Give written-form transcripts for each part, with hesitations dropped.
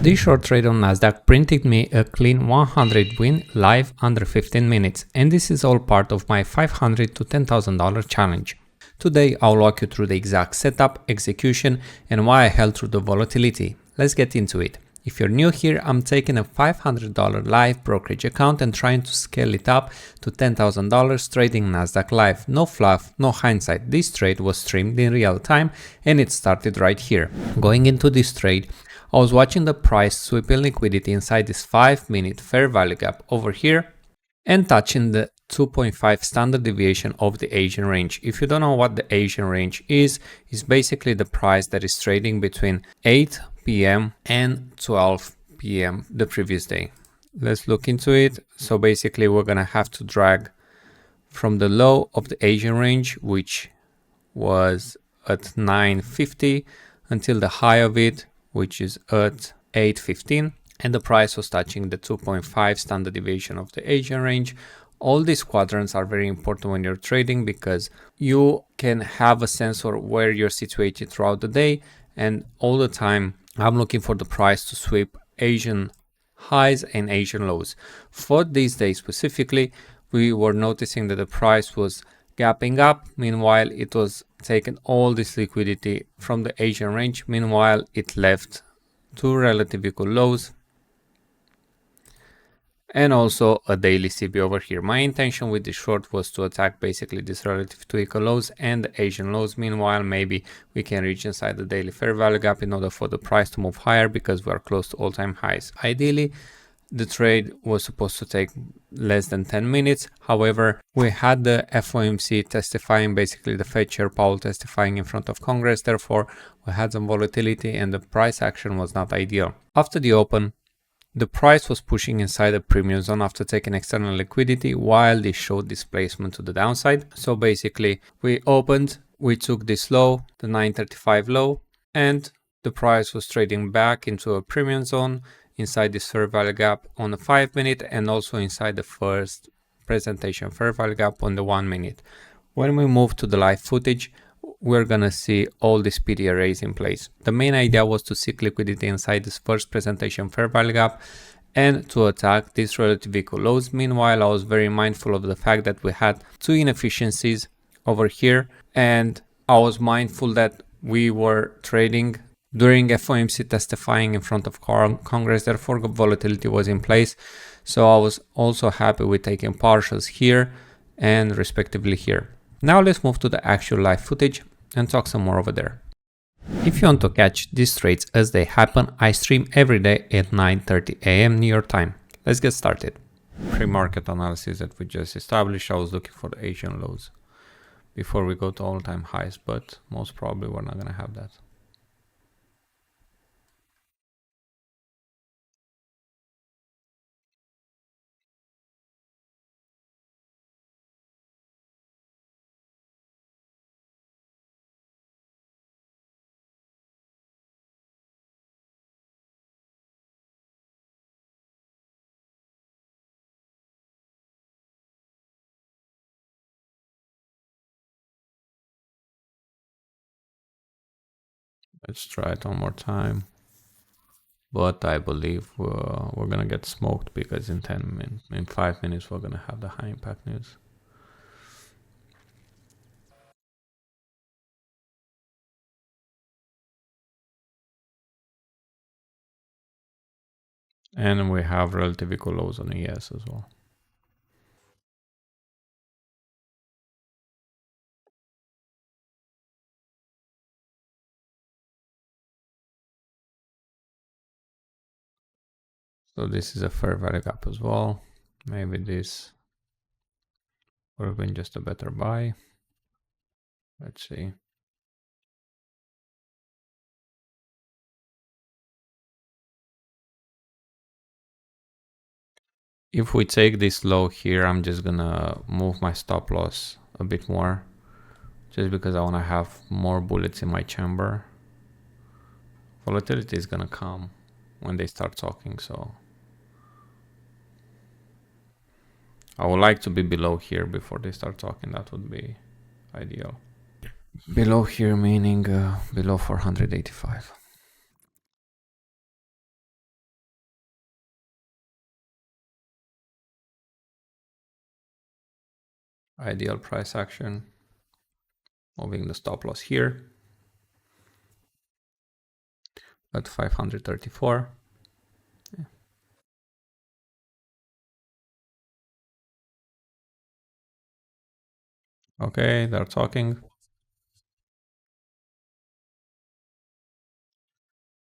This short trade on Nasdaq printed me a clean 100 win live under 15 minutes, and this is all part of my $500 to $10,000 challenge. Today I'll walk you through the exact setup, execution, and why I held through the volatility. Let's get into it. If you're new here, I'm taking a $500 live brokerage account and trying to scale it up to $10,000 trading Nasdaq live. No fluff, no hindsight. This trade was streamed in real time and it started right here. Going into this trade, I was watching the price sweeping liquidity inside this 5-minute fair value gap over here and touching the 2.5 standard deviation of the Asian range. If you don't know what the Asian range is, it's basically the price that is trading between 8 p.m. and 12 p.m. the previous day. Let's look into it. So basically we're gonna have to drag from the low of the Asian range, which was at 9.50, until the high of it, which is at 8.15, and the price was touching the 2.5 standard deviation of the Asian range. All these quadrants are very important when you're trading because you can have a sense of where you're situated throughout the day, and all the time I'm looking for the price to sweep Asian highs and Asian lows. For these days specifically, we were noticing that the price was gapping up. Meanwhile, it was taking all this liquidity from the Asian range. Meanwhile, it left two relative equal lows and also a daily CB over here. My intention with this short was to attack basically this relative to equal lows and the Asian lows. Meanwhile, maybe we can reach inside the daily fair value gap in order for the price to move higher because we are close to all-time highs. Ideally, the trade was supposed to take less than 10 minutes. However, we had the FOMC testifying, basically the Fed Chair Powell testifying in front of Congress. Therefore, we had some volatility and the price action was not ideal. After the open, the price was pushing inside the premium zone after taking external liquidity while they showed displacement to the downside. So basically we opened, we took this low, the 935 low, and the price was trading back into a premium zone inside this fair value gap on the 5-minute and also inside the first presentation fair value gap on the 1-minute. When we move to the live footage, we're gonna see all these PD arrays in place. The main idea was to seek liquidity inside this first presentation fair value gap and to attack these relative equal lows. Meanwhile, I was very mindful of the fact that we had two inefficiencies over here, and I was mindful that we were trading during FOMC testifying in front of Congress, therefore volatility was in place. So I was also happy with taking partials here and respectively here. Now let's move to the actual live footage and talk some more over there. If you want to catch these trades as they happen, I stream every day at 9:30 a.m. New York time. Let's get started. Pre-market analysis that we just established, I was looking for the Asian lows before we go to all-time highs, but most probably we're not gonna have that. Let's try it one more time. But I believe we're gonna get smoked because in 5 minutes we're gonna have the high impact news. And we have relative equal lows on ES as well. So this is a fair value gap as well. Maybe this would have been just a better buy. Let's see. If we take this low here, I'm just gonna move my stop loss a bit more, just because I wanna have more bullets in my chamber. Volatility is gonna come when they start talking, so I would like to be below here before they start talking. That would be ideal. Below here meaning below 485. Ideal price action. Moving the stop loss here at 534. Yeah. Okay, they're talking.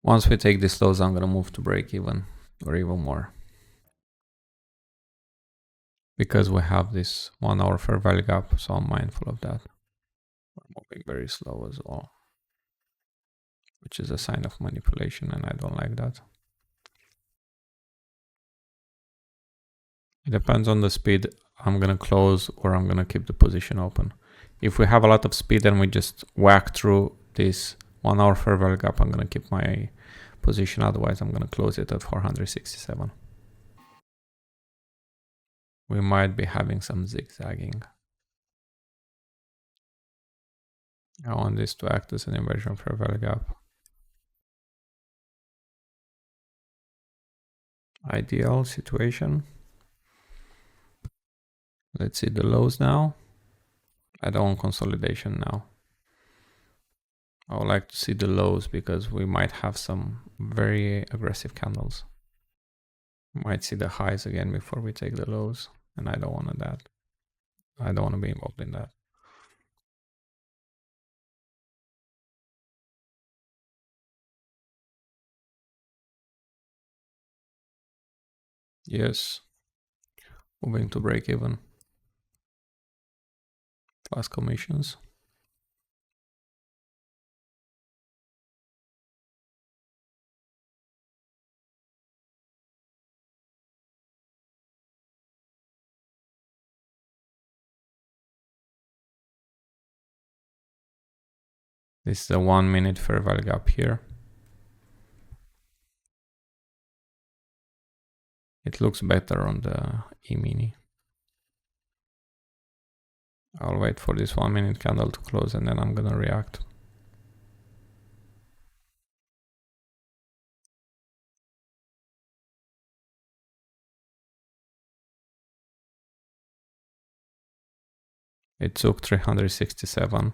Once we take this lows, I'm gonna move to break even or even more. Because we have this 1 hour fair value gap, so I'm mindful of that. We're moving very slow as well, which is a sign of manipulation, and I don't like that. It depends on the speed. I'm gonna close or I'm gonna keep the position open. If we have a lot of speed and we just whack through this 1 hour fair value gap, I'm gonna keep my position. Otherwise, I'm gonna close it at 467. We might be having some zigzagging. I want this to act as an inversion fair value gap. Ideal situation. Let's see the lows now. I don't want consolidation now. I would like to see the lows because we might have some very aggressive candles. Might see the highs again before we take the lows, and I don't want that. I don't want to be involved in that. Yes. Moving to break even. Plus commissions. This is a 1 minute fair value gap here. It looks better on the E-mini. I'll wait for this 1 minute candle to close and then I'm gonna react. It took 367.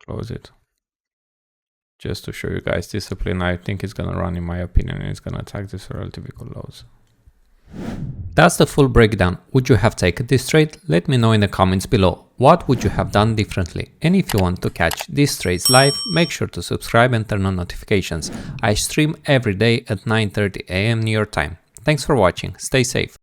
Close it. Just to show you guys discipline, I think it's gonna run, in my opinion, and it's gonna attack this relative equal lows. That's the full breakdown. Would you have taken this trade? Let me know in the comments below. What would you have done differently? And if you want to catch these trades live, make sure to subscribe and turn on notifications. I stream every day at 9:30 AM New York time. Thanks for watching. Stay safe.